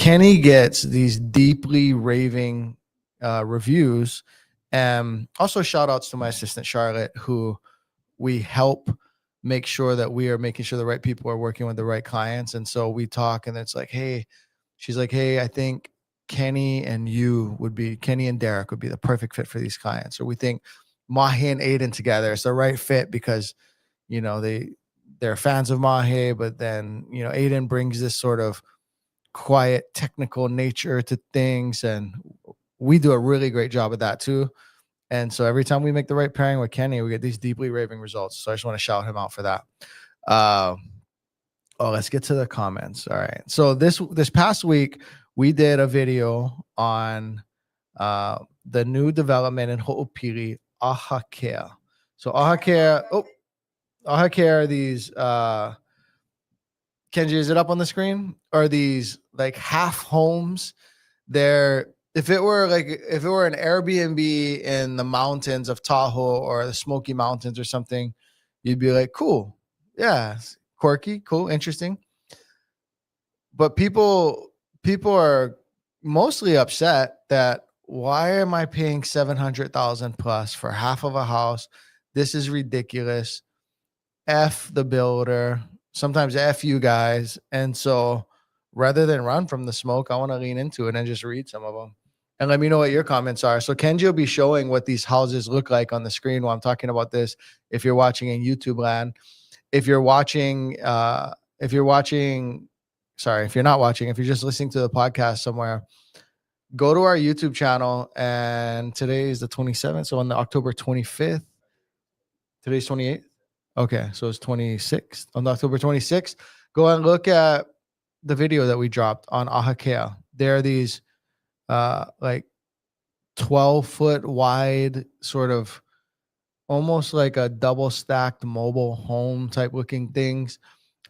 Kenny gets these deeply raving reviews. And also shout outs to my assistant, Charlotte, who we help make sure that we are making sure the right people are working with the right clients. And so we talk and it's like, hey, she's like, hey, I think Kenny and Derek would be the perfect fit for these clients. Or we think Mahe and Aiden together is the right fit because, they're fans of Mahe, but then, Aiden brings this sort of quiet technical nature to things. And we do a really great job of that too. And so every time we make the right pairing with Kenny, we get these deeply raving results. So I just want to shout him out for that. Let's get to the comments. All right. So this past week, we did a video on the new development in Ho'opili, Ahakea. So Ahakea are these, Kenji, is it up on the screen? Are these like half homes? If it were an Airbnb in the mountains of Tahoe or the Smoky Mountains or something, you'd be like, cool. Yeah. Quirky, cool, interesting. But people are mostly upset that why am I paying $700,000 plus for half of a house? This is ridiculous. F the builder, sometimes F you guys. And so rather than run from the smoke, I want to lean into it and just read some of them. And let me know what your comments are. So Kenji will be showing what these houses look like on the screen while I'm talking about this. If you're watching in YouTube land, if you're not watching, if you're just listening to the podcast somewhere, go to our YouTube channel. And today is the 27th. So on the October 25th, today's 28th. Okay. So it's 26th. On October 26th, go and look at the video that we dropped on Ahakea. There are these like 12-foot wide, sort of almost like a double stacked mobile home type looking things.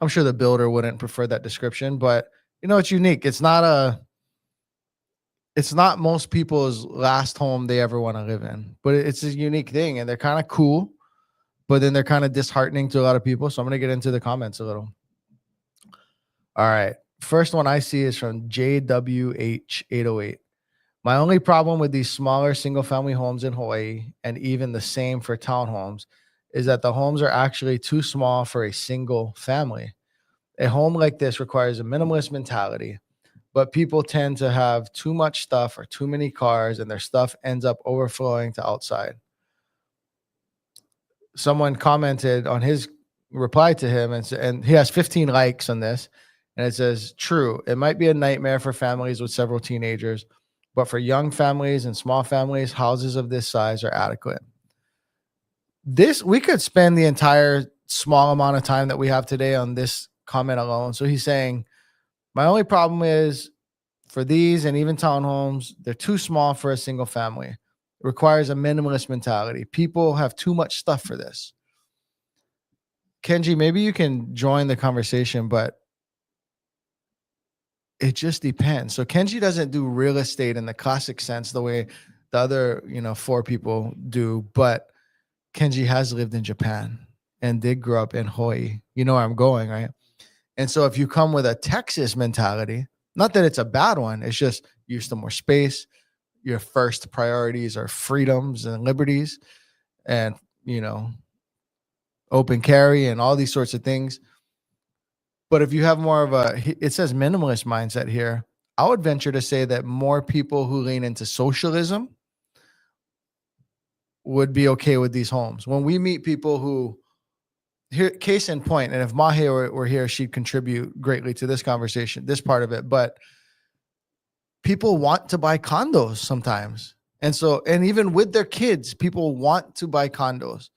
I'm sure the builder wouldn't prefer that description, but it's unique. It's not most people's last home they ever want to live in, but it's a unique thing, and they're kind of cool, but then they're kind of disheartening to a lot of people. So I'm going to get into the comments a little. All right. First one I see is from JWH808. My only problem with these smaller single-family homes in Hawaii, and even the same for townhomes, is that the homes are actually too small for a single family. A home like this requires a minimalist mentality, but people tend to have too much stuff or too many cars, and their stuff ends up overflowing to outside. Someone commented on his reply to him, and he has 15 likes on this, and it says, true, it might be a nightmare for families with several teenagers, but for young families and small families, houses of this size are adequate. We could spend the entire small amount of time that we have today on this comment alone. So he's saying, my only problem is for these and even townhomes, they're too small for a single family. It requires a minimalist mentality. People have too much stuff for this. Kenji, maybe you can join the conversation, but it just depends. So Kenji doesn't do real estate in the classic sense the way the other, 4 people do, but Kenji has lived in Japan and did grow up in Hawaii. You know where I'm going, right? And so if you come with a Texas mentality, not that it's a bad one, it's just used to more space. Your first priorities are freedoms and liberties and, open carry and all these sorts of things. But if you have more of it says minimalist mindset here, I would venture to say that more people who lean into socialism would be okay with these homes. When we meet people who, here, case in point, and if Mahe were here, she'd contribute greatly to this conversation, this part of it. But people want to buy condos sometimes. And even with their kids, people want to buy condos.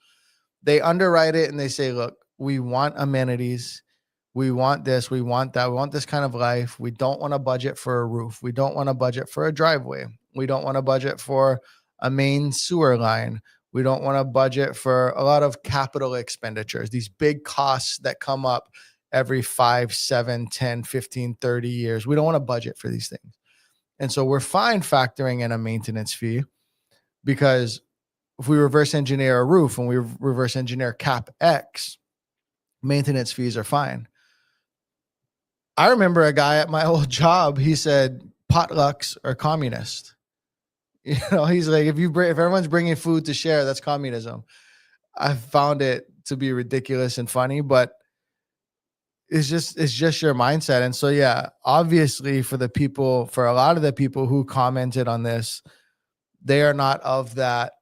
They underwrite it and they say, look, we want amenities. We want this, we want that. We want this kind of life. We don't want to budget for a roof. We don't want to budget for a driveway. We don't want to budget for a main sewer line. We don't want to budget for a lot of capital expenditures, these big costs that come up every 5, 7, 10, 15, 30 years. We don't want to budget for these things. And so we're fine factoring in a maintenance fee, because if we reverse engineer a roof and we reverse engineer CapEx, maintenance fees are fine. I remember a guy at my old job, he said potlucks are communist. You know, he's like, if everyone's bringing food to share, that's communism. I found it to be ridiculous and funny, but it's just your mindset. And so yeah, obviously for a lot of the people who commented on this, they are not of that.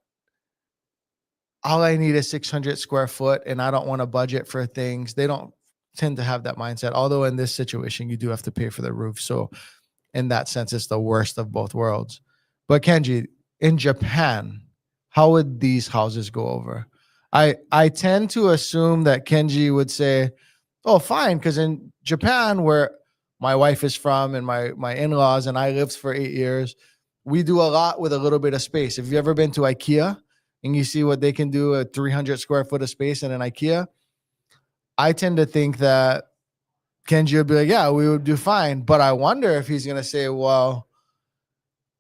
All I need is 600 square foot and I don't want to budget for things. They don't tend to have that mindset. Although in this situation, you do have to pay for the roof. So in that sense, it's the worst of both worlds. But Kenji, in Japan, how would these houses go over? I tend to assume that Kenji would say, oh, fine, because in Japan, where my wife is from and my in-laws and I lived for 8 years, we do a lot with a little bit of space. If you've ever been to IKEA and you see what they can do at 300 square foot of space in an IKEA, I tend to think that Kenji would be like, yeah, we would do fine. But I wonder if he's going to say, well,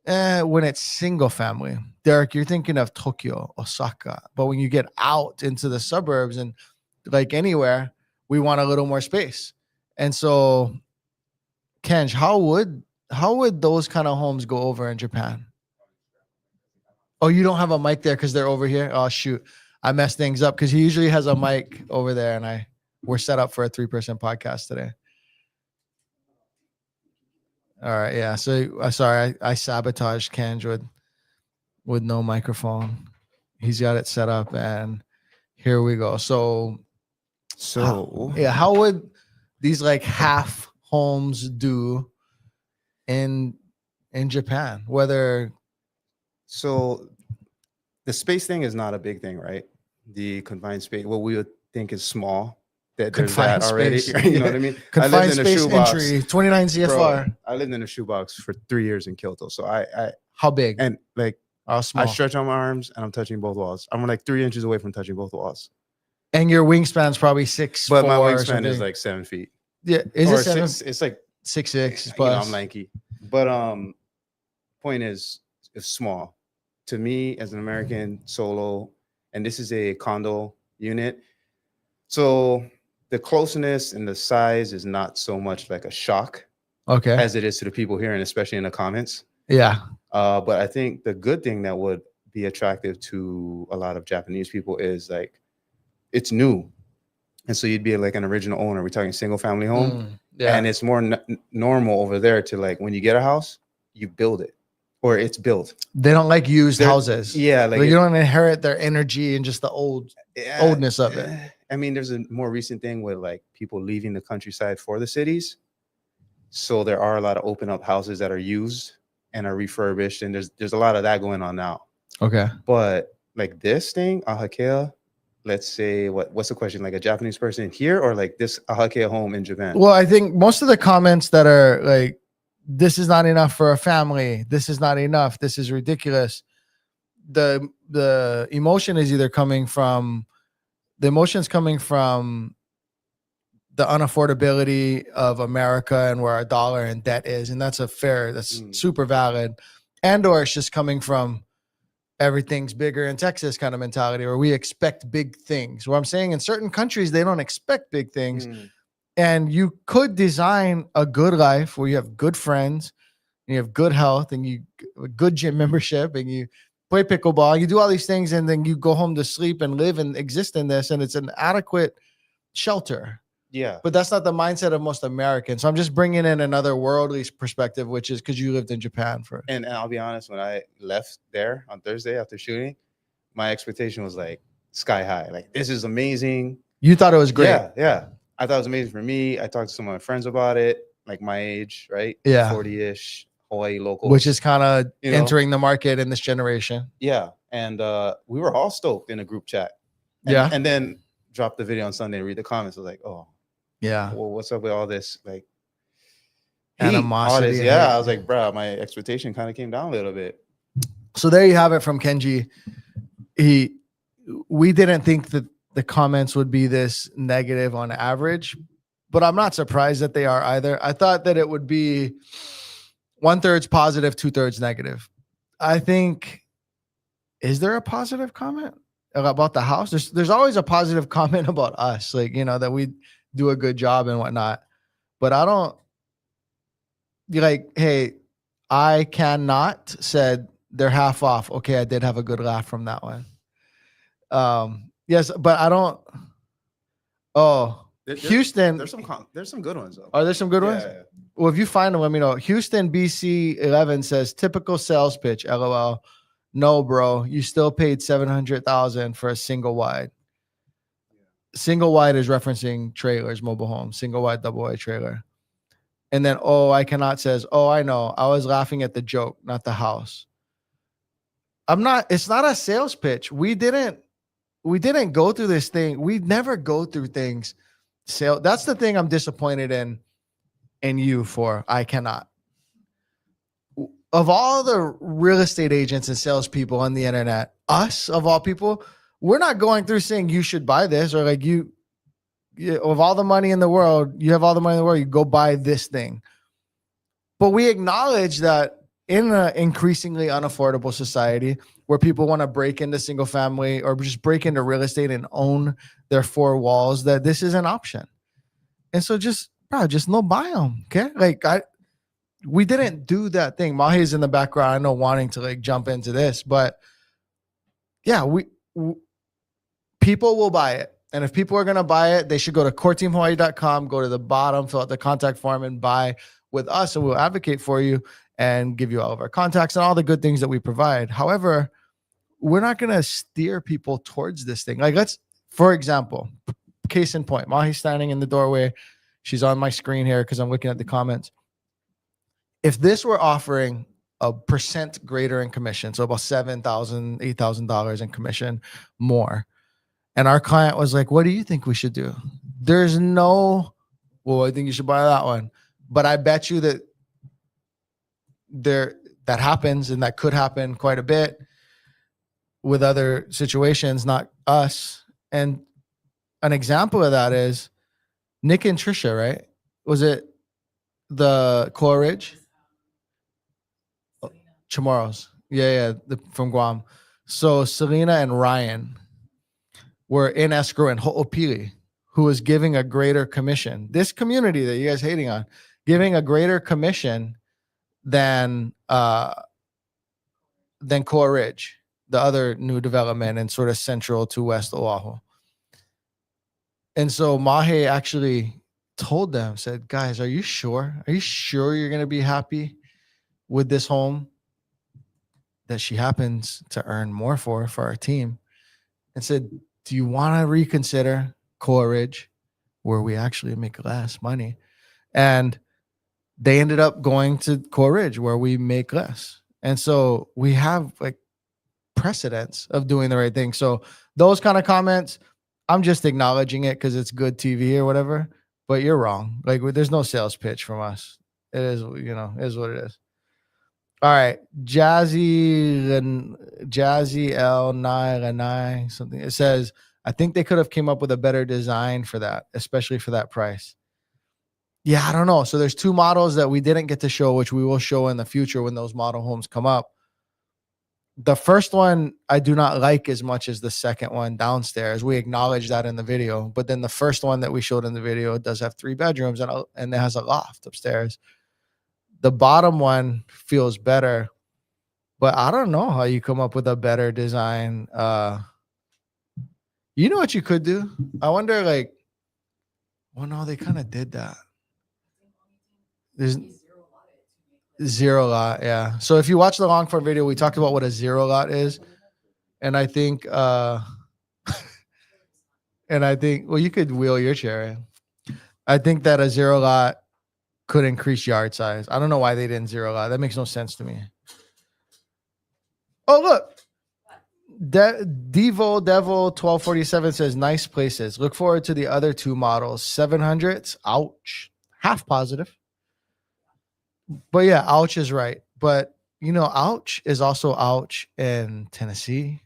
when it's single family, Derek, you're thinking of Tokyo, Osaka. But when you get out into the suburbs and like anywhere, we want a little more space. And so, Kenj, how would those kind of homes go over in Japan? Oh, you don't have a mic there because they're over here? Oh, shoot. I messed things up because he usually has a mic over there and we're set up for a 3-person podcast today. All right. Yeah. So sorry, I sabotaged Kenj with no microphone. He's got it set up and here we go. So how would these like half homes do in Japan? So the space thing is not a big thing, right? The confined space, what we would think is small, that there's that already. You know what I mean? Confined space entry, 29 CFR. Bro, I lived in a shoebox for 3 years in Kyoto. So I how big? And like small? I stretch on my arms and I'm touching both walls. I'm like 3 inches away from touching both walls. And your wingspan's probably 6'4". But my wingspan is like 7 feet. Yeah, is it 7? It's like 6'6". You know, I'm lanky. But point is, it's small. To me, as an American solo, and this is a condo unit, so the closeness and the size is not so much like a shock, okay, as it is to the people here, and especially in the comments. Yeah. But I think the good thing that would be attractive to a lot of Japanese people is like it's new, and so you'd be like an original owner. We're talking single family home, and it's more normal over there to like when you get a house, you build it. Or it's built. They don't like used houses. Yeah, like you don't inherit their energy and just the oldness of it. I mean, there's a more recent thing with like people leaving the countryside for the cities. So there are a lot of open up houses that are used and are refurbished, and there's a lot of that going on now. Okay. But like this thing, Ahakea, let's say what's the question? Like a Japanese person here or like this Ahakea home in Japan? Well, I think most of the comments that are like, this is not enough for a family. This is not enough. This is ridiculous. The emotion is either coming from the unaffordability of America and where our dollar and debt is. And that's super valid. And or it's just coming from everything's bigger in Texas kind of mentality where we expect big things. What I'm saying in certain countries, they don't expect big things. And you could design a good life where you have good friends, and you have good health, and you good gym membership, and you play pickleball. You do all these things, and then you go home to sleep and live and exist in this, and it's an adequate shelter. Yeah. But that's not the mindset of most Americans. So I'm just bringing in another worldly perspective, which is because you lived in Japan for. And I'll be honest, when I left there on Thursday after shooting, my expectation was like sky high. Like, this is amazing. You thought it was great. Yeah. I thought it was amazing for me. I talked to some of my friends about it, like my age, right? Yeah. 40-ish, Hawaii local. Which is kind of entering the market in this generation. Yeah. And we were all stoked in a group chat. And then dropped the video on Sunday and read the comments. I was like, oh. Yeah. Well, what's up with all this? Like, animosity. I was like, bro, my expectation kind of came down a little bit. So there you have it from Kenji. We didn't think that the comments would be this negative on average, but I'm not surprised that they are either. I thought that it would be 1/3 positive, 2/3 negative. I think, is there a positive comment about the house? There's always a positive comment about us, like, that we do a good job and whatnot, but I you're like, hey, I cannot said they're half off. Okay, I did have a good laugh from that one. Yes, but I don't. Oh, Houston. There's some good ones though. Are there some good ones? Yeah. Well, if you find them, let me know. Houston BC 11 says typical sales pitch. LOL. No, bro, you still paid 700,000 for a single wide. Single wide is referencing trailers, mobile homes. Single wide, double wide trailer. And then, oh, I cannot says, oh, I know. I was laughing at the joke, not the house. I'm not. It's not a sales pitch. We didn't go through this thing. We never go through things. That's the thing I'm disappointed in you for. I cannot. Of all the real estate agents and salespeople on the internet, us of all people, we're not going through saying you should buy this or like you of all the money in the world, you have all the money in the world, you go buy this thing. But we acknowledge that in an increasingly unaffordable society where people want to break into single family or just break into real estate and own their four walls, that this is an option. And so just no buy them. Okay. Like we didn't do that thing. Mahi's in the background. I know wanting to like jump into this, but yeah, people will buy it. And if people are going to buy it, they should go to coreteamhawaii.com, go to the bottom, fill out the contact form and buy with us. And we'll advocate for you and give you all of our contacts and all the good things that we provide. However, we're not going to steer people towards this thing. Like for example, case in point, Mahi's standing in the doorway. She's on my screen here because I'm looking at the comments. If this were offering a % greater in commission, so about $7,000, $8,000 in commission more, and our client was like, what do you think we should do? There's no, well, I think you should buy that one. But I bet you that that happens and that could happen quite a bit with other situations, not us. And an example of that is Nick and Trisha, right? Was it the Coral Ridge? Chamorros. Yeah, from Guam. So Selena and Ryan were in escrow in Ho'opili, who was giving a greater commission. This community that you guys hating on, giving a greater commission than Coral Ridge, the other new development in sort of central to West Oahu. And so Mahe actually told them, said, guys, are you sure? Are you sure you're going to be happy with this home that she happens to earn more for our team? And said, do you want to reconsider Coral Ridge, where we actually make less money? And they ended up going to Coral Ridge, where we make less. And so we have like precedents of doing the right thing. So those kind of comments, I'm just acknowledging it because it's good TV or whatever, but you're wrong. Like there's no sales pitch from us. It is, is what it is. All right. Jazzy L9 something. It says, I think they could have came up with a better design for that, especially for that price. Yeah, I don't know. So there's two models that we didn't get to show, which we will show in the future when those model homes come up. The first one I do not like as much as the second one downstairs. We acknowledge that in the video, but then the first one that we showed in the video does have 3 bedrooms and it has a loft upstairs. The bottom one feels better, but I don't know how you come up with a better design. You know what you could do? I wonder, like, well, no, they kind of did that. There's zero lot, yeah. So if you watch the long form video, we talked about what a zero lot is, and I think, well, you could wheel your chair in. I think that a zero lot could increase yard size. I don't know why they didn't zero lot. That makes no sense to me. Oh, look. Devil 1247 says, nice places. Look forward to the other 2 models. 700s. Ouch. Half positive. But yeah, ouch is right. But, ouch is also ouch in Tennessee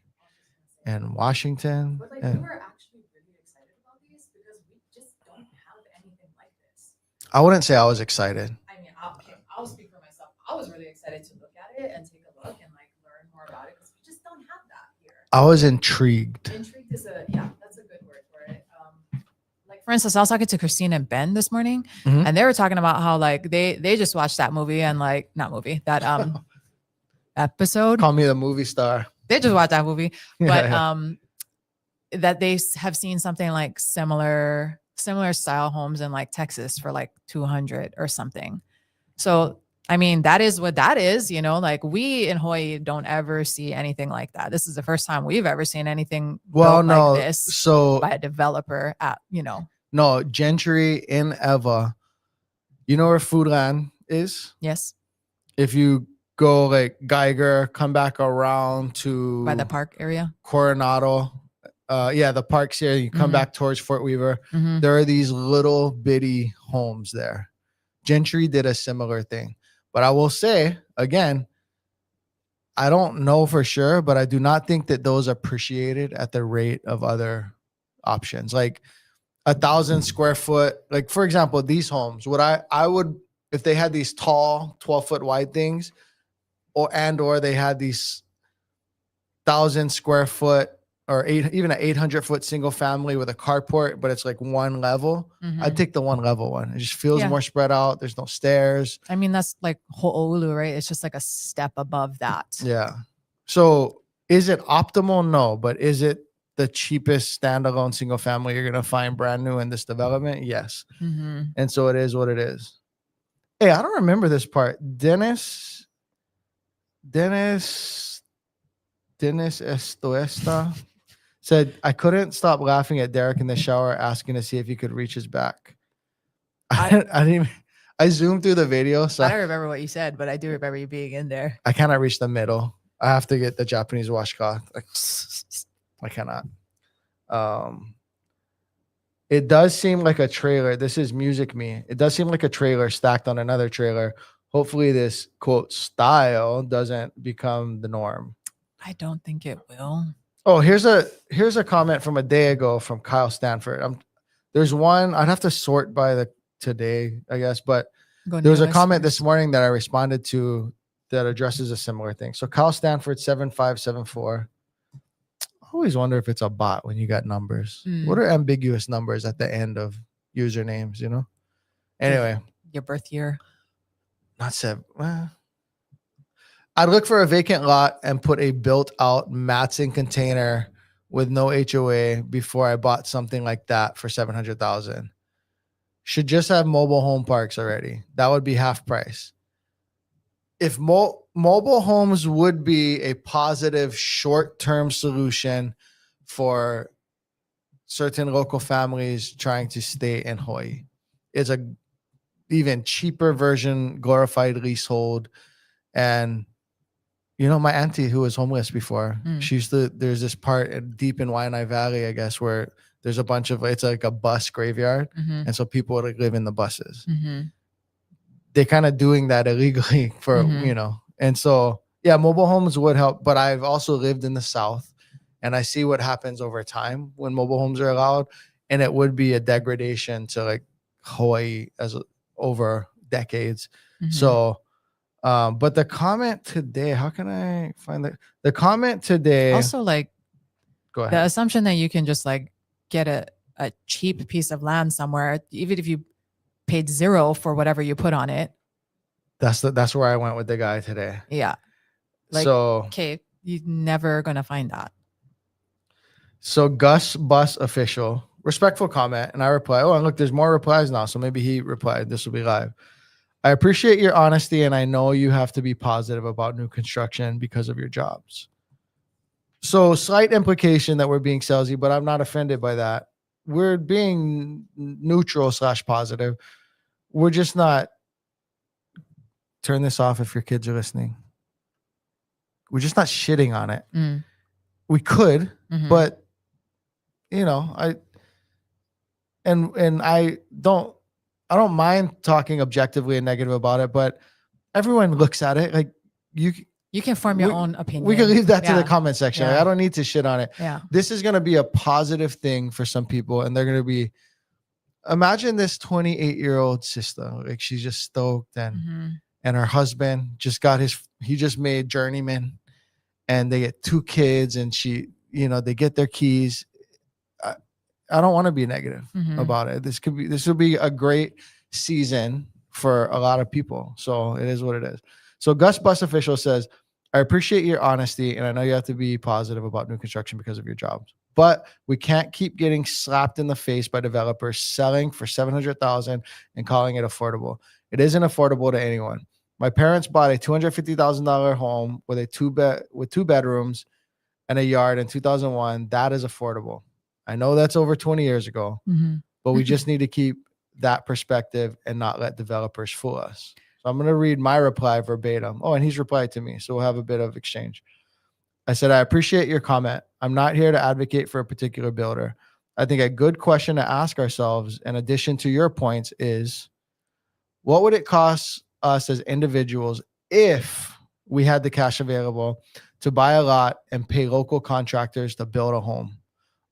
and Washington. But we were actually really excited about these because we just don't have anything like this. I wouldn't say I was excited. I mean, I'll speak for myself. I was really excited to look at it and take a look and learn more about it because we just don't have that here. I was intrigued. Intrigued is that's a good word for it. for instance, I was talking to Christine and Ben this morning, Mhm. and they were talking about how like they just watched that movie and like not movie that episode. Call me the movie star. They just watched that movie, Yeah, but yeah. that they have seen something like similar style homes in like Texas for like 200 or something. So I mean, that is what that is, you know, like we in Hawaii don't ever see anything like that. This is the first time we've ever seen anything Well, built no. like this So by a developer at, you know. no, Gentry in Eva. You know where Foodland is? Yes. If you go like Geiger, come back around to By the park area. Coronado. Yeah, the parks here. You come Mhm. back towards Fort Weaver. Mhm. There are these little bitty homes there. Gentry did a similar thing. But I will say, again, I don't know for sure, but I do not think that those appreciated at the rate of other options. Like 1,000 square foot, like for example, these homes, what I would, if they had these tall 12-foot wide things, or they had these 1,000 square foot or even an 800-foot single family with a carport, but it's like one level. Mhm. I'd take the one level one. It just feels Yeah. more spread out. There's no stairs. I mean, that's like Honolulu, right? It's just like a step above that. Yeah. So is it optimal? No, but is it the cheapest standalone single family you're going to find brand new in this development? Yes. Mhm. And so it is what it is. Hey, I don't remember this part. Dennis Estoesta said, I couldn't stop laughing at Derek in the shower asking to see if he could reach his back. I didn't even, I zoomed through the video, so I don't remember what you said, but I do remember you being in there. I cannot reach the middle. I have to get the Japanese washcloth. Like, I cannot. It does seem like a trailer. This is Music Me. It does seem like a trailer stacked on another trailer. Hopefully this quote style doesn't become the norm. I don't think it will. Oh, here's a comment from a day ago from Kyle Stanford. There's one I'd have to sort by the today, I guess, but there was a comment this morning that I responded to that addresses a similar thing. So Kyle Stanford 7574. I always wonder if it's a bot when you got numbers. What are ambiguous numbers at the end of usernames, you know? Anyway, your birth year. not seven. I'd look for a vacant lot and put a built out Matson container with no HOA before I bought something like that for $700,000. Should just have mobile home parks already. That would be half price. If mobile homes would be a positive short-term solution for certain local families trying to stay in Hawaii, it's a even cheaper version, glorified leasehold. And you know, my auntie who was homeless before, she used to, there's this part deep in Waianae Valley, I guess, where there's a bunch of, it's like a bus graveyard. And so people would like live in the buses. They're kind of doing that illegally for, you know, and so, yeah, mobile homes would help. But I've also lived in the South and I see what happens over time when mobile homes are allowed. And it would be a degradation to like Hawaii over decades. So, but the comment today, how can I find the comment today? Also, like, go ahead. The assumption that you can just like get a cheap piece of land somewhere, even if you paid zero for whatever you put on it. That's where I went with the guy today. Yeah. Like, so okay, you're never gonna find that. So Gus Bus Official, respectful comment, and I reply, oh, and look, there's more replies now, so maybe he replied. This will be live. I appreciate your honesty, and I know you have to be positive about new construction because of your jobs. So slight implication that we're being salesy, but I'm not offended by that. We're being neutral / positive. We're just not. Turn this off if your kids are listening. We're just not shitting on it. We could, but you know, I don't mind talking objectively and negative about it, but everyone looks at it like you can form your own opinion. We can leave that to the comment section. Yeah. Like, I don't need to shit on it. Yeah. This is going to be a positive thing for some people. And they're going to be, imagine this 28-year-old sister. Like she's just stoked and her husband just he just made journeyman and they get 2 kids and they get their keys. I don't want to be negative Mhm. about it. This will be a great season for a lot of people. So it is what it is. So Gus Bus Official says, I appreciate your honesty, and I know you have to be positive about new construction because of your jobs, but we can't keep getting slapped in the face by developers selling for $700,000 and calling it affordable. It isn't affordable to anyone. My parents bought a $250,000 home with two bedrooms and a yard in 2001. That is affordable. I know that's over 20 years ago, Mhm. but we just need to keep that perspective and not let developers fool us. So I'm going to read my reply verbatim. Oh, and he's replied to me. So we'll have a bit of exchange. I said, I appreciate your comment. I'm not here to advocate for a particular builder. I think a good question to ask ourselves, in addition to your points, is what would it cost us as individuals if we had the cash available to buy a lot and pay local contractors to build a home?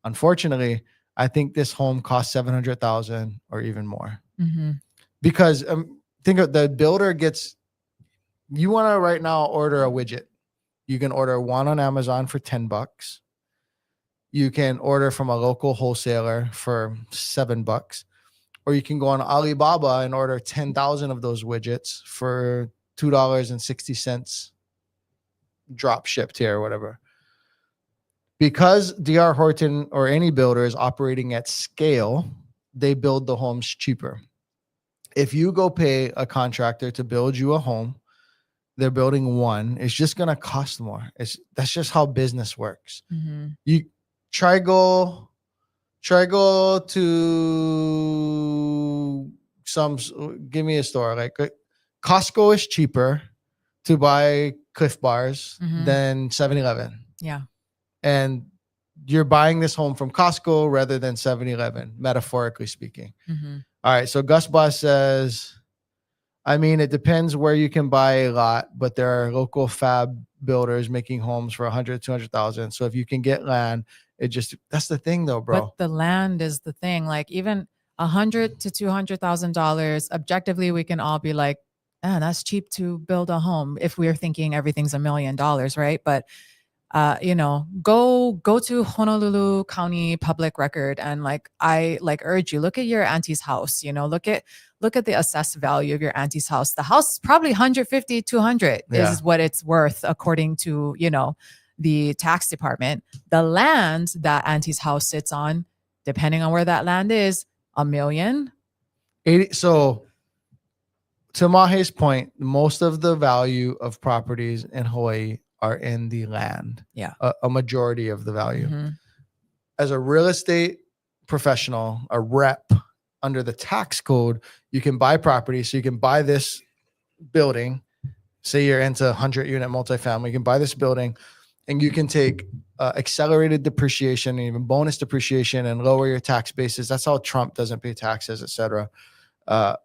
Unfortunately, I think this home costs $700,000 or even more. Mhm. Because think of the builder gets, you want to right now order a widget. You can order one on Amazon for $10. You can order from a local wholesaler for $7, or you can go on Alibaba and order 10,000 of those widgets for $2.60 drop shipped here or whatever. Because DR Horton or any builder is operating at scale, they build the homes cheaper. If you go pay a contractor to build you a home, they're building one, it's just going to cost more. That's just how business works. Mhm. You try go to give me a store like Costco is cheaper to buy Cliff Bars than 7-Eleven. Yeah. And you're buying this home from Costco rather than 7-Eleven, metaphorically speaking. Mhm. All right. So Gus Boss says, I mean, it depends where you can buy a lot, but there are local fab builders making homes for 100, 200,000. So if you can get land, that's the thing though, bro. But the land is the thing. Like even $100,000 to $200,000, objectively, we can all be like, that's cheap to build a home if we're thinking everything's $1 million, right? But go to Honolulu County Public Record and I urge you, look at your auntie's house, look at the assessed value of your auntie's house. The house is probably 150, 200 is what it's worth according to, the tax department. The land that auntie's house sits on, depending on where that land is, $1 million. So to Mahe's point, most of the value of properties in Hawaii are in the land. Yeah. A majority of the value. Mm-hmm. As a real estate professional, a rep under the tax code, you can buy property. So you can buy this building. Say you're into 100-unit multifamily. You can buy this building and you can take accelerated depreciation and even bonus depreciation and lower your tax basis. That's how Trump doesn't pay taxes, et cetera. But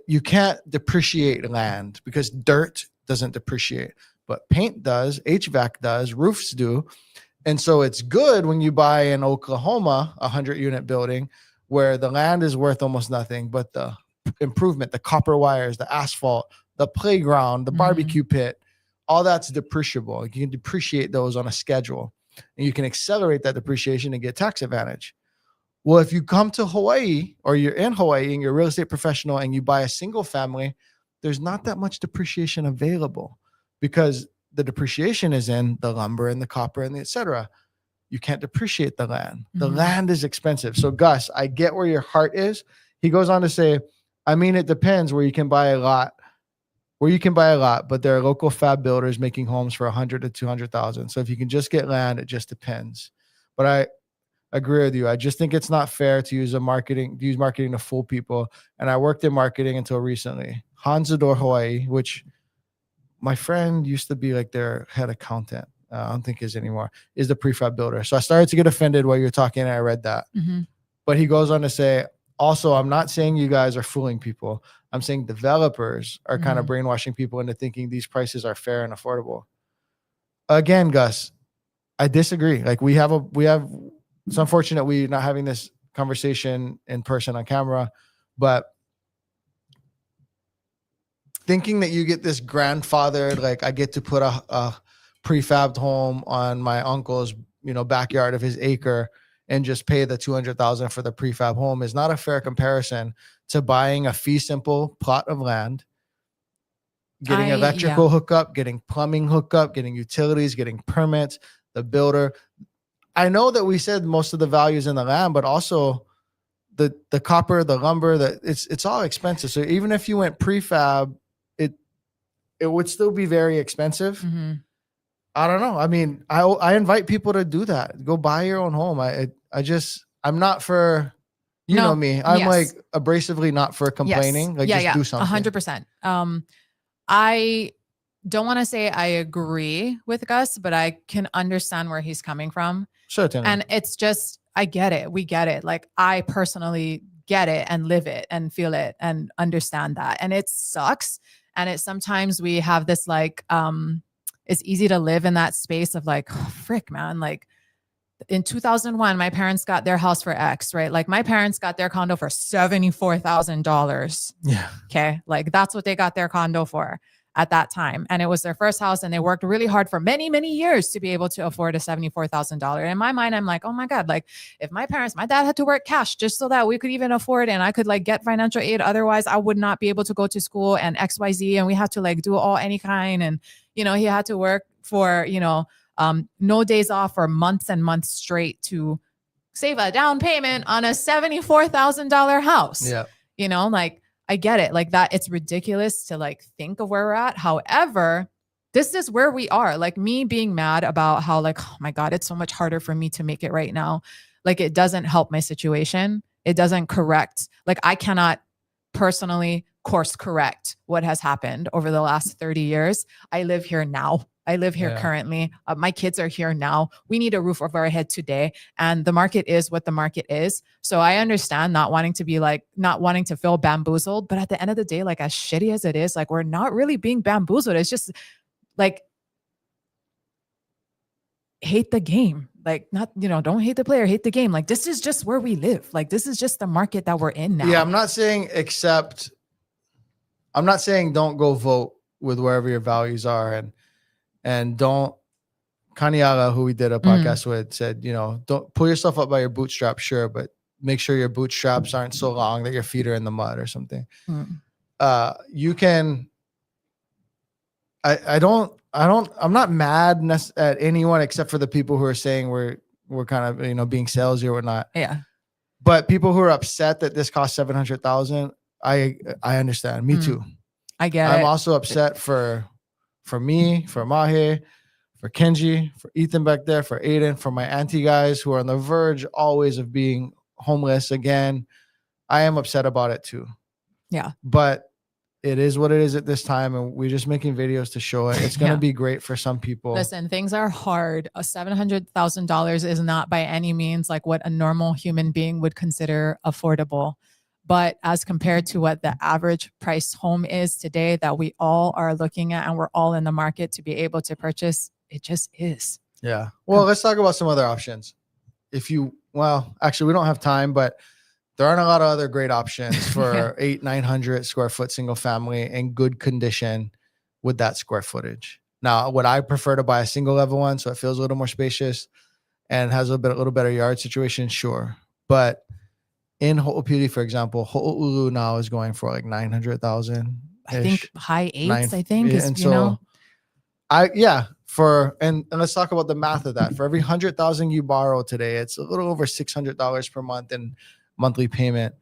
you can't depreciate land because dirt doesn't depreciate. But paint does, HVAC does, roofs do. And so it's good when you buy in Oklahoma, a 100-unit building where the land is worth almost nothing, but the improvement, the copper wires, the asphalt, the playground, the barbecue pit, all that's depreciable. You can depreciate those on a schedule and you can accelerate that depreciation and get tax advantage. Well, if you come to Hawaii or you're in Hawaii and you're a real estate professional and you buy a single family, there's not that much depreciation available because the depreciation is in the lumber and the copper and the et cetera. You can't depreciate the land. The land is expensive. So Gus, I get where your heart is. He goes on to say, I mean, it depends where you can buy a lot, but there are local fab builders making homes for 100 to 200,000. So if you can just get land, it just depends. But I agree with you. I just think it's not fair to use marketing to fool people. And I worked in marketing until recently. Hansador Hawaii, which my friend used to be like their head accountant. I don't think is anymore, is the prefab builder. So I started to get offended while you're talking and I read that. But he goes on to say, also, I'm not saying you guys are fooling people. I'm saying developers are kind of brainwashing people into thinking these prices are fair and affordable. Again, Gus, I disagree. Like it's unfortunate we're not having this conversation in person on camera, but thinking that you get this grandfathered, like I get to put a prefabbed home on my uncle's, backyard of his acre and just pay the $200,000 for the prefab home is not a fair comparison to buying a fee simple plot of land, getting electrical hookup, getting plumbing hookup, getting utilities, getting permits, the builder. I know that we said most of the values in the land, but also the copper, the lumber, it's all expensive. So even if you went prefab, it would still be very expensive. Mm-hmm. I don't know. I mean, I invite people to do that. Go buy your own home. I'm not for, you know me. I'm like abrasively not for complaining. Like just do something. 100%. I don't want to say I agree with Gus, but I can understand where he's coming from. Certainly. And it's just, I get it. We get it. Like I personally get it and live it and feel it and understand that. And it sucks. And it's sometimes we have this like, it's easy to live in that space of like, oh, frick, man. Like in 2001, my parents got their house for X, right? Like my parents got their condo for $74,000. Yeah. Okay. Like that's what they got their condo for at that time. And it was their first house and they worked really hard for many, many years to be able to afford a $74,000. In my mind, I'm like, oh my God, like if my dad had to work cash just so that we could even afford and I could like get financial aid. Otherwise I would not be able to go to school and XYZ. And we had to like do any kind. And, he had to work for, no days off for months and months straight to save a down payment on a $74,000 house. Yeah. Like I get it. Like that, it's ridiculous to like think of where we're at. However, this is where we are. Like me being mad about how like, oh my God, it's so much harder for me to make it right now. Like it doesn't help my situation. It doesn't correct. Like I cannot personally course correct what has happened over the last 30 years. I live here now. I live here currently. My kids are here now. We need a roof over our head today. And the market is what the market is. So I understand not wanting to feel bamboozled. But at the end of the day, like as shitty as it is, like we're not really being bamboozled. It's just like, hate the game. Like not, don't hate the player, hate the game. Like this is just where we live. Like this is just the market that we're in now. Yeah, I'm not saying don't go vote with wherever your values are and don't. Kaniala, who we did a podcast with, said, don't pull yourself up by your bootstraps, sure, but make sure your bootstraps aren't so long that your feet are in the mud or something. You can. I'm not mad at anyone except for the people who are saying we're kind of being salesy or whatnot. Yeah. But people who are upset that this costs $700,000, I understand. Me too. I get I'm it. also upset for me, for Mahe, for Kenji, for Ethan back there, for Aiden, for my auntie guys who are on the verge always of being homeless again. I am upset about it too. Yeah. But it is what it is at this time, and we're just making videos to show it. It's going to be great for some people. Listen, things are hard. $700,000 is not by any means like what a normal human being would consider affordable. But as compared to what the average price home is today that we all are looking at and we're all in the market to be able to purchase, it just is. Yeah. Well, let's talk about some other options. Actually, we don't have time, but there aren't a lot of other great options for 900 square foot single family in good condition with that square footage. Now, would I prefer to buy a single level one so it feels a little more spacious and has a little better yard situation? Sure. But in Ho'opili, for example, Honolulu now is going for like 900,000. I think high eights, and let's talk about the math of that. For every 100,000 you borrow today, it's a little over $600 per month in monthly payment.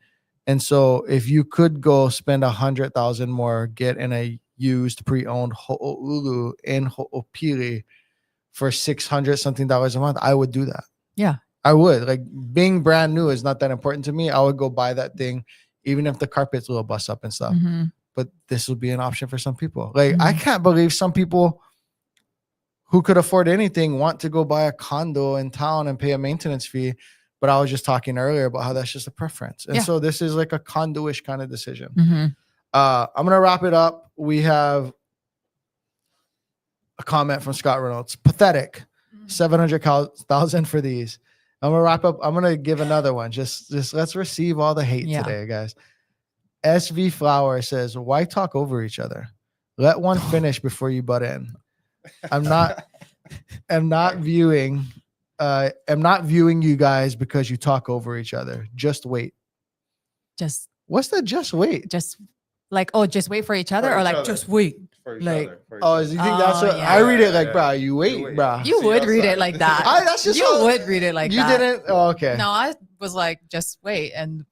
And so if you could go spend 100,000 more, get in a used pre-owned Honolulu in Ho'opili for $600 something a month, I would do that. Yeah. I would. Like being brand new is not that important to me. I would go buy that thing, even if the carpet's a little bust up and stuff. Mm-hmm. But this would be an option for some people. Like I can't believe some people who could afford anything want to go buy a condo in town and pay a maintenance fee. But I was just talking earlier about how that's just a preference. And so this is like a condo-ish kind of decision. Mm-hmm. I'm going to wrap it up. We have a comment from Scott Reynolds. Pathetic. 700,000 for these. I'm going to wrap up. I'm going to give another one. Just let's receive all the hate today, guys. SV Flower says, why talk over each other? Let one finish before you butt in. I'm not viewing am not viewing you guys because you talk over each other. Just wait. Just What's the just wait? just like, oh, just wait for each other, For or each like other. just wait. For each Like- other. Oh, you think that's Oh, what yeah. I read it like, Yeah. bro? You wait, You wait. bro. You See, would read outside. it like that. That's just You how- would read it like you that. didn't. Oh, okay. No, I was like, just wait. And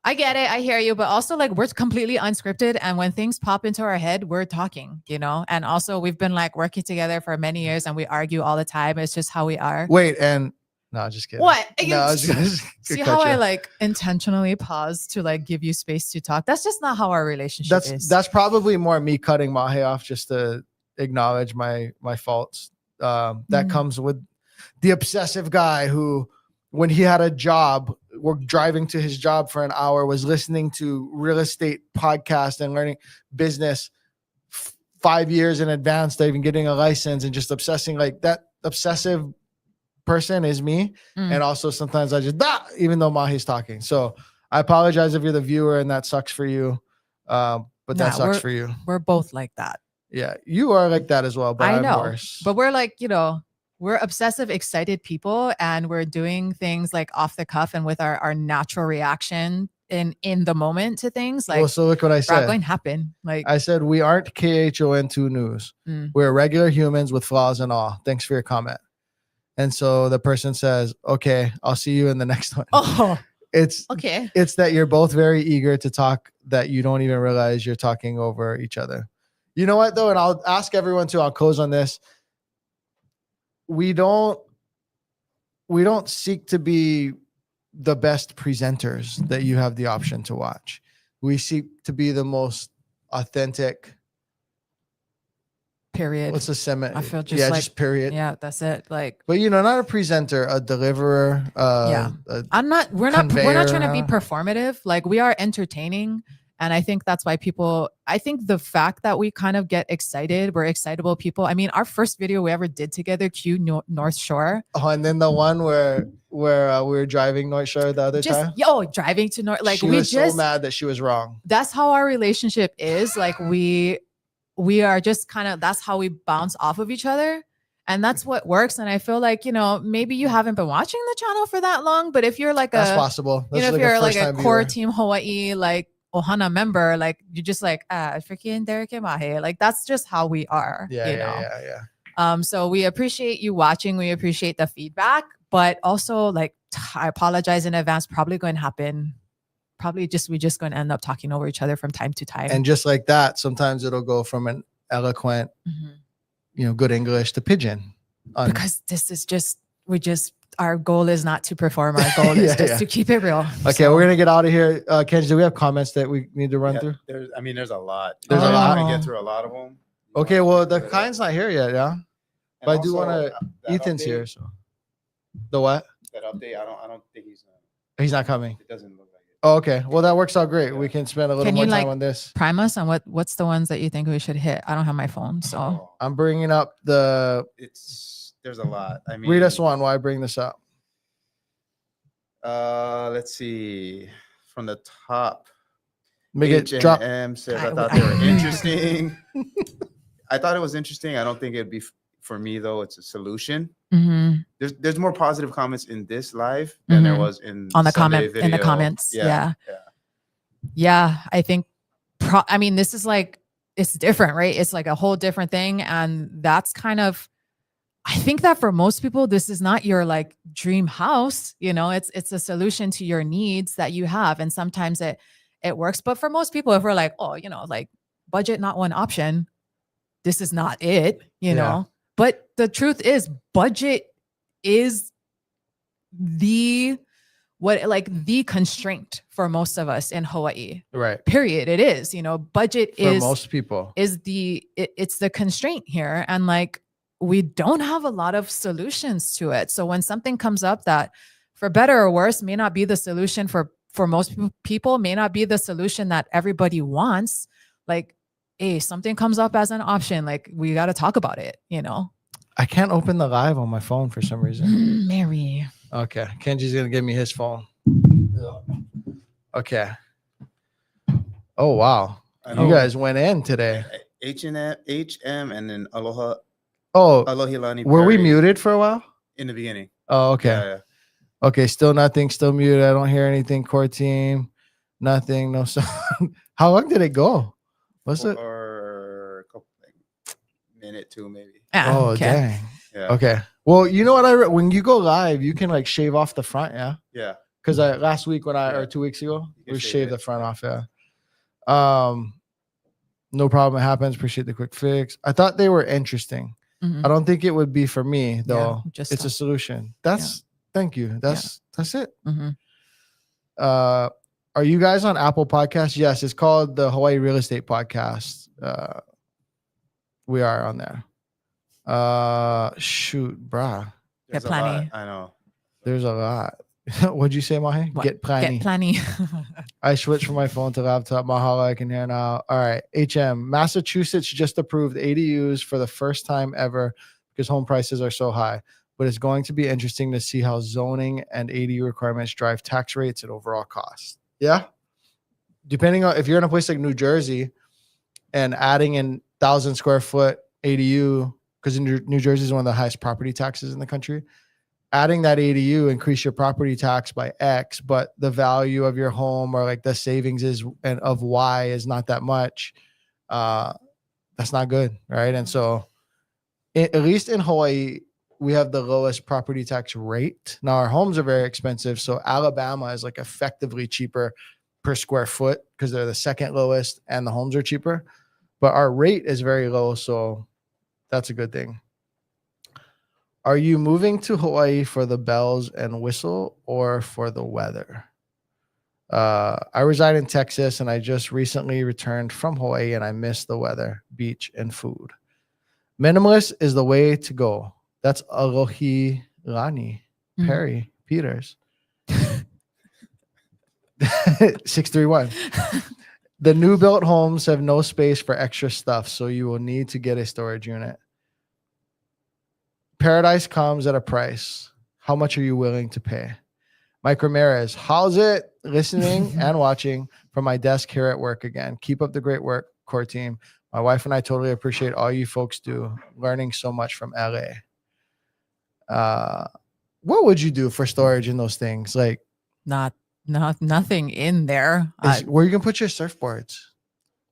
I get it. I hear you. But also, like, we're completely unscripted. And when things pop into our head, we're talking, you know? And also, we've been like working together for many years and we argue all the time. It's just how we are. Wait, and no, just kidding. What? No, I was just See cut how I you. like intentionally pause to like give you space to talk? That's just not how our relationship is. That's probably more me cutting Mahe off just to acknowledge my faults. That Mhm. comes with the obsessive guy who, when he had a job, we're driving to his job for an hour, was listening to real estate podcast and learning business 5 years in advance to even getting a license, and just obsessing. Like, that obsessive person is me. Mm. And also sometimes I just even though Mahi's talking. So I apologize if you're the viewer and that sucks for you. But that Nah, sucks for you. We're both like that. Yeah, you are like that as well, but I I'm know, worse. but we're like, you know, we're obsessive, excited people, and we're doing things like off the cuff and with our natural reaction in the moment to things. Like, well, so look what I not said. going to happen. Like, I said we aren't KHON2 news. Mm. We're regular humans with flaws and all. Thanks for your comment. And so the person says, "Okay, I'll see you in the next one." oh, It's okay. it's that you're both very eager to talk that you don't even realize you're talking over each other. You know what though? And I'll ask everyone to, I'll close on this. We don't seek to be the best presenters that you have the option to watch. We seek to be the most authentic. Period. What's the semi? I feel just yeah, like- just period. Yeah, that's it. Like, But not a presenter, a deliverer. Yeah. a- we're not trying to be Conveyor. performative. Like, we are entertaining. And I think that's why I think the fact that we kind of get excited, we're excitable people. I mean, our first video we ever did together, North Shore. Oh, and then the one where we were driving North Shore the other time. Driving to North, like, she we was just, so mad that she was wrong. that's how our relationship is. Like, we are just kind of, that's how we bounce off of each other. And that's what works. And I feel like, maybe you haven't been watching the channel for that long, but if you're like That's possible. That's if you're like a first-time core viewer. Team Hawaii, like Ohana member, like, you just like, freaking Derek Mahe. Like, that's just how we are. Yeah. So we appreciate you watching. We appreciate the feedback, but also, like, I apologize in advance. Probably going to happen. We're just going to end up talking over each other from time to time. And just like that, sometimes it'll go from an eloquent, Mhm. good English to pidgin. Because this is our goal is not to perform. Our goal is just to keep it real. Okay, we're gonna get out of here. Kenji, do we have comments that we need to run through? There's a lot. There's a lot. to get through a lot of them. Okay, well, the kind's not here yet, yeah. And But I do also, want to. that Ethan's update- here, so the what? That update, I don't think He's not coming. it doesn't look like it. Oh, okay. Well, that works out great. We can spend a little Can more you, time like, on this. Prime us on what's the ones that you think we should hit. I don't have my phone, so Oh, I'm bringing up the. there's a lot. I mean, Read us one. Why bring this up? Let's see. From the top, Make it drop. H&M says, I- I thought they were interesting. I thought it was interesting. I don't think it'd be for me though. It's a solution. Mhm. There's more positive comments in this live than there Mhm. was in on the Sunday in the video. comments. Yeah. Yeah. I think. I mean, this is like, it's different, right? It's like a whole different thing, and that's kind of. I think that for most people, this is not your like dream house. It's a solution to your needs that you have, and sometimes it works. But for most people, if we're like, oh, like budget not one option, this is not it. Yeah. But the truth is, budget is the constraint for most of us in Hawaii. Right. Period. It is. Budget For is most people. it's the constraint here, and like, we don't have a lot of solutions to it. So when something comes up that, for better or worse, may not be the solution for most people, may not be the solution that everybody wants, like, hey, something comes up as an option, like, we got to talk about it. I can't open the live on my phone for some reason. Mary. Okay. Kenji's going to give me his phone. Okay. Oh, wow. I You know. guys went in today. H&M, and then Oh, Alohilani. were we Perry muted for a while? in the beginning. Oh, okay. Yeah. Okay, still nothing. Still muted. I don't hear anything. Core team, nothing. No sound. How long did it go? What's it? Or a couple, like, minute, 2 maybe. Oh, okay. dang. Yeah. Okay. Well, you know what? When you go live, you can like shave off the front. Yeah. Yeah. Because last week or 2 weeks ago, can we shave shaved it, the front yeah. off. Yeah. No problem. It happens. Appreciate the quick fix. I thought they were interesting. Mhm. I don't think it would be for me though. just It's a stop. solution. Thank you. That's it. Mhm. Are you guys on Apple Podcasts? Yes, it's called the Hawaii Real Estate Podcast. We are on there. Shoot, brah. There's Get a lot. plenty. I know. There's a lot. What'd you say, Mahi? What? Get plenty. Get plenty. I switched from my phone to laptop. Mahala, I can hear now. All right. HM. Massachusetts just approved ADUs for the first time ever because home prices are so high. But it's going to be interesting to see how zoning and ADU requirements drive tax rates and overall costs. Yeah. Depending on if you're in a place like New Jersey and adding in 1,000 square foot ADU, because New Jersey is one of the highest property taxes in the country. Adding that ADU increase your property tax by X, but the value of your home or like the savings is and of Y is not that much. That's not good, right? And so, at least in Hawaii, we have the lowest property tax rate. Now our homes are very expensive, so Alabama is like effectively cheaper per square foot because they're the second lowest, and the homes are cheaper. But our rate is very low, so that's a good thing. Are you moving to Hawaii for the bells and whistle or for the weather? I reside in Texas and I just recently returned from Hawaii and I miss the weather, beach, and food. Minimalist is the way to go. That's Alohi Lani Perry Peters. 631. The new built homes have no space for extra stuff, so you will need to get a storage unit. Paradise comes at a price. How much are you willing to pay? Mike Ramirez, how's it? Listening and watching from my desk here at work again. Keep up the great work, core team. My wife and I totally appreciate all you folks do. Learning so much from LA. What would you do for storage in those things? Like Nothing in there. Where you can put your surfboards?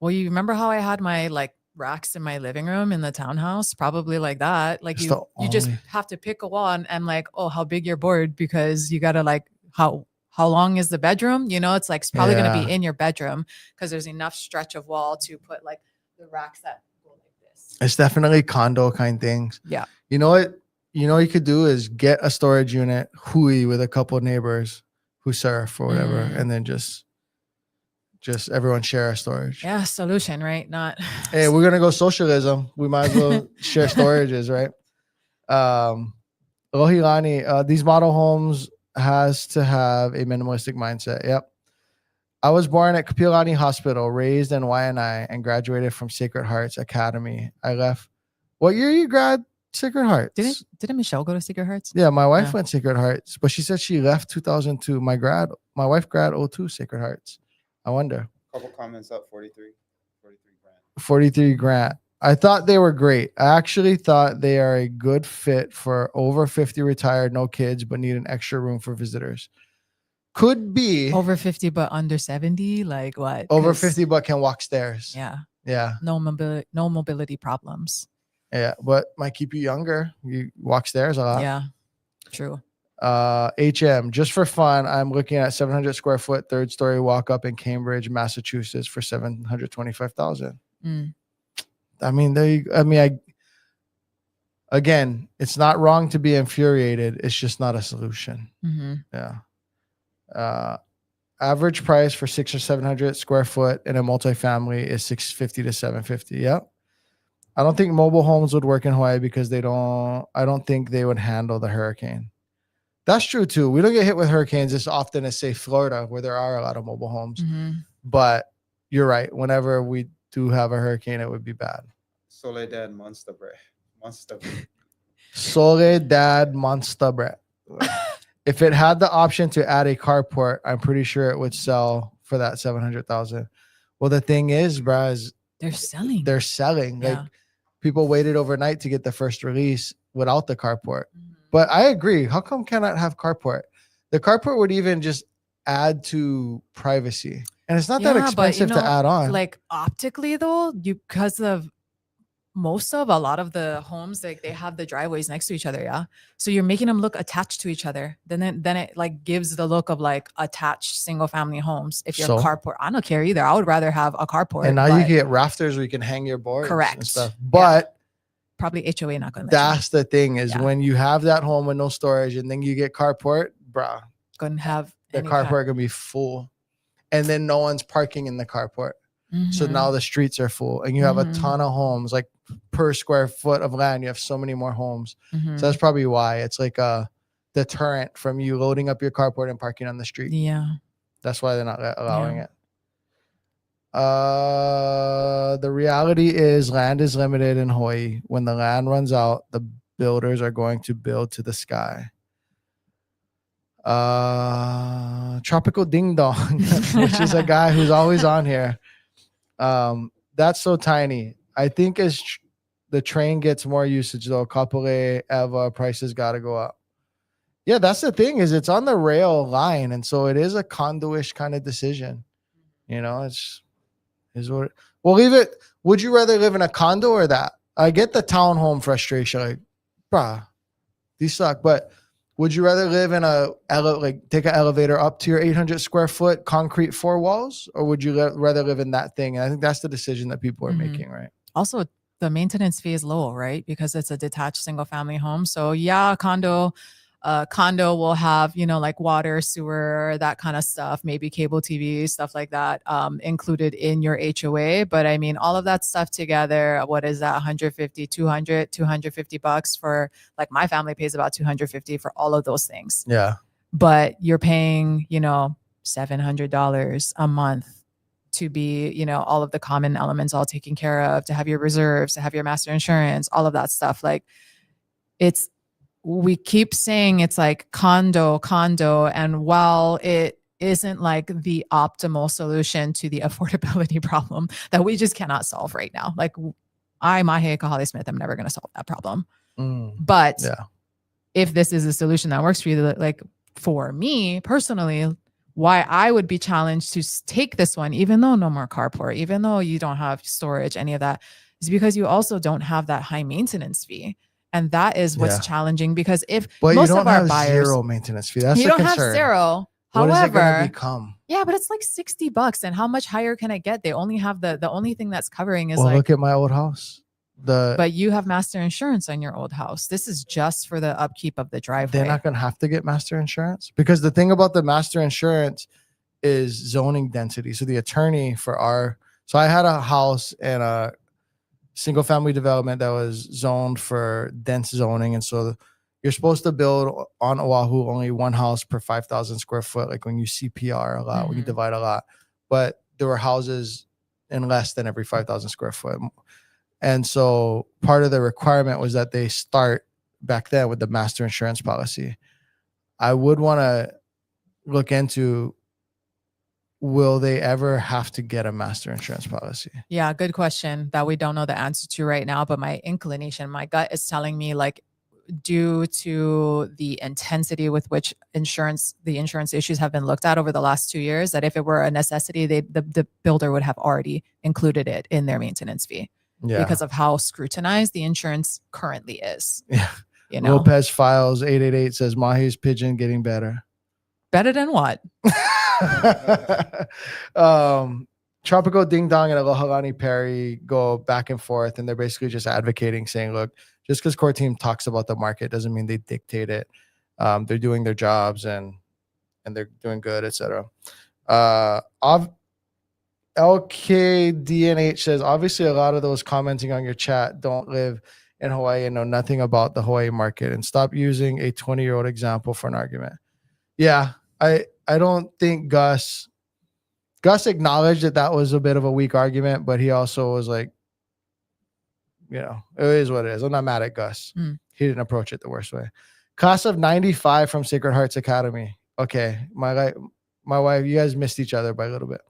Well, you remember how I had my like racks in my living room in the townhouse? Probably like that. Like you just have to pick a wall and like, oh, how big your board, because you gotta like how long is the bedroom? You know, it's like it's probably gonna be in your bedroom because there's enough stretch of wall to put like the racks that go like this. It's definitely condo kind things. Yeah. You know what? You know what you could do is get a storage unit, hui, with a couple of neighbors who surf or whatever, and then just everyone share our storage. Yeah, solution, right? Not. Hey, we're gonna go socialism. We might as well share storages, right? Lohilani, these model homes has to have a minimalistic mindset. Yep. I was born at Kapilani Hospital, raised in Waianae, and graduated from Sacred Hearts Academy. I left. What year you grad Sacred Hearts? Didn't Michelle go to Sacred Hearts? Yeah, my wife went Sacred Hearts, but she said she left 2002. My wife grad 02 Sacred Hearts. I wonder. Couple comments up, 43 grand. 43 grand. I thought they were great. I actually thought they are a good fit for over 50 retired, no kids, but need an extra room for visitors. Could be over 50, but under 70. Like what? Over 50, but can walk stairs. Yeah. Yeah. No mobility problems. Yeah, but might keep you younger. You walk stairs a lot. Yeah. True. HM, just for fun, I'm looking at 700 square foot, 3rd story walk up in Cambridge, Massachusetts for $725,000. I mean, again, it's not wrong to be infuriated. It's just not a solution. Yeah. Average price for 600 or 700 square foot in a multifamily is $650 to $750. Yep. I don't think mobile homes would work in Hawaii because I don't think they would handle the hurricane. That's true too. We don't get hit with hurricanes as often as say Florida, where there are a lot of mobile homes. But you're right. Whenever we do have a hurricane, it would be bad. Soledad Monster Bread. Soledad Monster Bread. If it had the option to add a carport, I'm pretty sure it would sell for that $700,000. Well, the thing is, bro, is they're selling. Like people waited overnight to get the first release without the carport. But I agree. How come cannot have carport? The carport would even just add to privacy. And it's not that expensive to add on. Like optically though, because of a lot of the homes, like they have the driveways next to each other. Yeah. So you're making them look attached to each other. Then it like gives the look of like attached single family homes. If you're carport, I don't care either. I would rather have a carport. And now you can get rafters where you can hang your boards and stuff. But probably HOA not going to. That's the thing is when you have that home with no storage and then you get carport, bruh. Gonna have the carport gonna be full. And then no one's parking in the carport. So now the streets are full and you have a ton of homes, like per square foot of land, you have so many more homes. So that's probably why it's like a deterrent from you loading up your carport and parking on the street. Yeah. That's why they're not allowing it. The reality is land is limited in Hawaii. When the land runs out, the builders are going to build to the sky. Tropical Ding Dong, which is a guy who's always on here. That's so tiny. I think as the train gets more usage though, Kapolei, Eva, prices got to go up. Yeah, that's the thing is it's on the rail line. And so it is a condo-ish kind of decision. You know, is what we'll leave it. Would you rather live in a condo or that? I get the townhome frustration. Like, bruh, these suck. But would you rather live in take an elevator up to your 800 square foot concrete 4 walls, or would you rather live in that thing? And I think that's the decision that people are making, right? Also, the maintenance fee is low, right? Because it's a detached single family home. So yeah, condo will have, like water, sewer, that kind of stuff, maybe cable TV, stuff like that, included in your HOA. But I mean, all of that stuff together, what is that? 150, 200, $250 for, like, my family pays about 250 for all of those things. Yeah. But you're paying, $700 a month to be, all of the common elements all taken care of, to have your reserves, to have your master insurance, all of that stuff. Like, we keep saying it's like condo. And while it isn't like the optimal solution to the affordability problem that we just cannot solve right now. Like, Mahea Kahale Smith, I'm never going to solve that problem. But if this is a solution that works for you, like for me personally, why I would be challenged to take this one, even though no more carport, even though you don't have storage, any of that, is because you also don't have that high maintenance fee. And that is what's challenging, because most of our buyers, zero maintenance fee. That's you don't have zero. What However, is it going to become? Yeah, but it's like $60, and how much higher can I get? They only have the only thing that's covering is look at my old house. But you have master insurance on your old house. This is just for the upkeep of the driveway. They're not going to have to get master insurance, because the thing about the master insurance is zoning density. So the attorney so I had a house in a single family development that was zoned for dense zoning. And so you're supposed to build on Oahu only one house per 5,000 square foot. Like when you CPR a lot, when you divide a lot, but there were houses in less than every 5,000 square foot. And so part of the requirement was that they start back then with the master insurance policy. I would want to look into, will they ever have to get a master insurance policy? Yeah, good question that we don't know the answer to right now. But my gut is telling me, like, due to the intensity with which the insurance issues have been looked at over the last 2 years, that if it were a necessity, the builder would have already included it in their maintenance fee. Yeah. Because of how scrutinized the insurance currently is. Yeah. Lopez Files 888 says Mahi's pigeon getting better. Better than what? Tropical Ding Dong and Alohalani Perry go back and forth, and they're basically just advocating, saying, look, just because core team talks about the market doesn't mean they dictate it. They're doing their jobs and they're doing good, etc. LKDNH says, obviously a lot of those commenting on your chat don't live in Hawaii and know nothing about the Hawaii market, and stop using a 20-year-old example for an argument. Yeah, I don't think Gus acknowledged that was a bit of a weak argument, but he also was like, it is what it is. I'm not mad at Gus. He didn't approach it the worst way. Class of 95 from Sacred Hearts Academy. Okay, my wife, you guys missed each other by a little bit.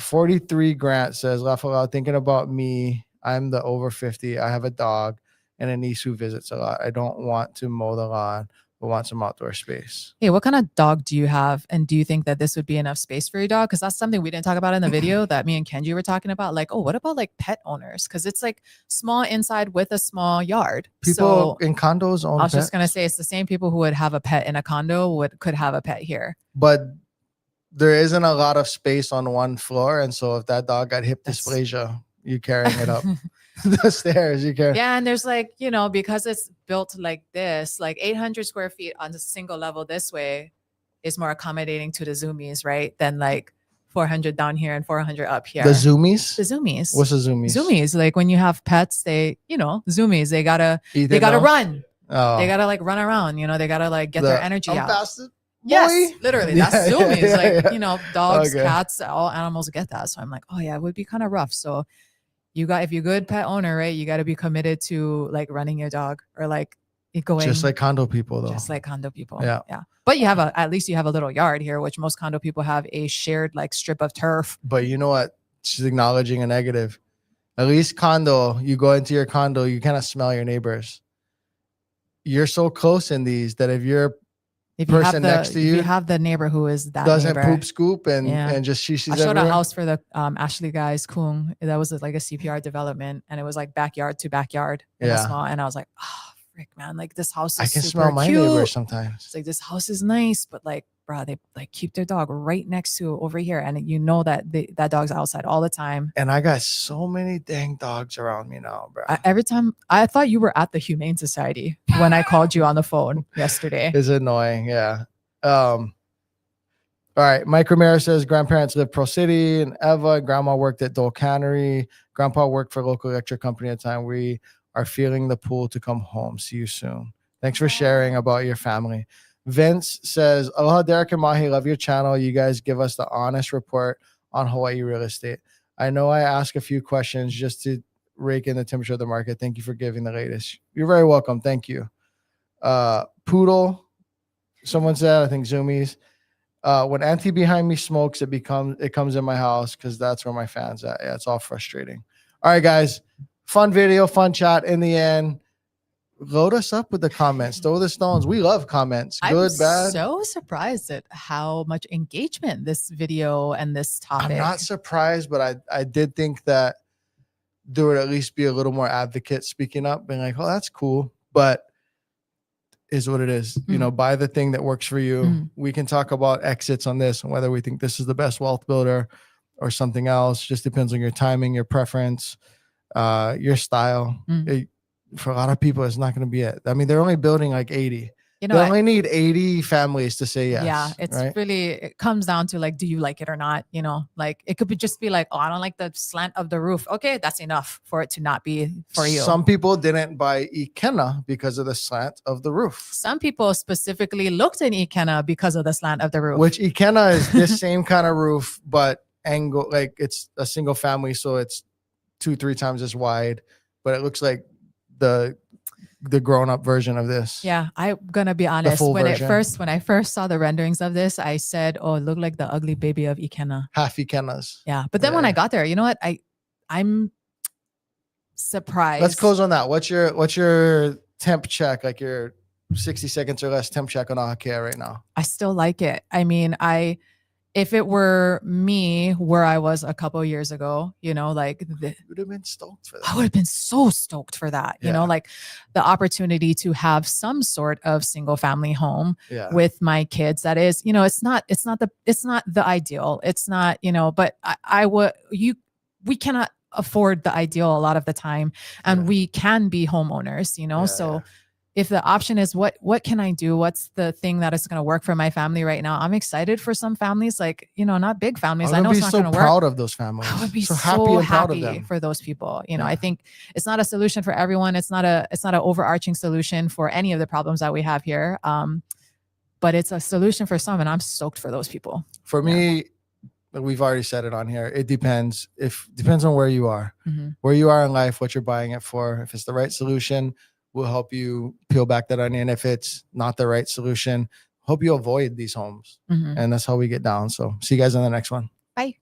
43 Grant says, Lafayette, thinking about me, I'm the over 50. I have a dog and a niece who visits a lot. I don't want to mow the lawn, but want some outdoor space. Hey, what kind of dog do you have? And do you think that this would be enough space for your dog? Because that's something we didn't talk about in the video that me and Kenji were talking about. Like, oh, what about like pet owners? Because it's like small inside with a small yard. People in condos own I was pets. just gonna say it's the same people who would have a pet in a condo could have a pet here. But there isn't a lot of space on one floor. And so if that dog got hip dysplasia, you're carrying it up the stairs. You carry. Yeah, and there's like, because it's built like this, like 800 square feet on a single level this way is more accommodating to the zoomies, right? Than like 400 down here and 400 up here. The zoomies? The zoomies. What's the zoomies? Zoomies, like when you have pets, they, zoomies, they gotta run. Oh. They gotta like run around, they gotta like get their energy out. Faster, yes, literally. That's zoomies. Dogs, Okay. cats, all animals get that. So I'm like, oh yeah, it would be kind of rough. So if you're a good pet owner, right, you got to be committed to like running your dog or like going just like condo people, though. just like condo people. Yeah. But at least you have a little yard here, which most condo people have a shared like strip of turf. But you know what? She's acknowledging a negative. At least condo, you go into your condo, you kind of smell your neighbors. You're so close in these that if you're If person next to you have the neighbor who is that doesn't neighbor. poop scoop and just I she's showed everywhere. a house for the Ashley guys, Kung. That was like a CPR development, and it was like backyard to backyard in a small. And I was like, oh, frick, man, like this house is I can super smell my cute. neighbors sometimes. It's like this house is nice, but like, bro, they like keep their dog right next to over here, and that that dog's outside all the time. And I got so many dang dogs around me now, bro. Every time I thought you were at the Humane Society when I called you on the phone yesterday. It's annoying, yeah. All right. Mike Romero says grandparents live Pro City and Eva. Grandma worked at Dole Cannery. Grandpa worked for a local electric company at the time. We are feeling the pull to come home. See you soon. Thanks for sharing about your family. Vince says, aloha, Derek and Mahi. Love your channel. You guys give us the honest report on Hawaii real estate. I know I ask a few questions just to rake in the temperature of the market. Thank you for giving the latest. You're very welcome. Thank you. Poodle. Someone said, I think Zoomies. When Auntie behind me smokes, it comes in my house because that's where my fans at. Yeah, it's all frustrating. All right, guys. Fun video, fun chat. In the end, load us up with the comments. Throw the stones. We love comments. Good, bad. I'm so surprised at how much engagement this video and this topic. I'm not surprised, but I did think that there would at least be a little more advocates speaking up, being like, oh, that's cool. But is what it is. Buy the thing that works for you. We can talk about exits on this and whether we think this is the best wealth builder or something else. Just depends on your timing, your preference, your style. For a lot of people, it's not going to be it. I mean, they're only building like 80. They only need 80 families to say yes. Yeah, it's right? it comes down to like, do you like it or not? Like it could just be like, oh, I don't like the slant of the roof. Okay, that's enough for it to not be for you. Some people didn't buy Ikena because of the slant of the roof. Some people specifically looked in Ikena because of the slant of the roof. Which Ikena is this same kind of roof, but angle, like it's a single family, so it's 2-3 times as wide, but it looks like the grown-up version of this. Yeah, I'm gonna be honest. When I first saw the renderings of this, I said, "Oh, it looked like the ugly baby of Ikena." Half Ikenas. Yeah, but then when I got there, you know what? I'm surprised. Let's close on that. What's your temp check? Like your 60 seconds or less temp check on Ahakea right now? I still like it. I mean, if it were me where I was a couple years ago, like would have been stoked for that. I would have been so stoked for that. Like the opportunity to have some sort of single family home with my kids. That is, it's not the ideal. It's not, but we cannot afford the ideal a lot of the time, and we can be homeowners, so if the option is what can I do? What's the thing that is going to work for my family right now? I'm excited for some families, like, not big families. I know it's not going to work. I'm proud of those families. I would be so happy and proud of happy them. for those people. I think it's not a solution for everyone. It's not an overarching solution for any of the problems that we have here. But it's a solution for some, and I'm stoked for those people. For me, we've already said it on here. It depends. Depends on where you are, where you are in life, what you're buying it for. If it's the right solution, we'll help you peel back that onion. If it's not the right solution, hope you avoid these homes. And that's how we get down. So see you guys on the next one. Bye.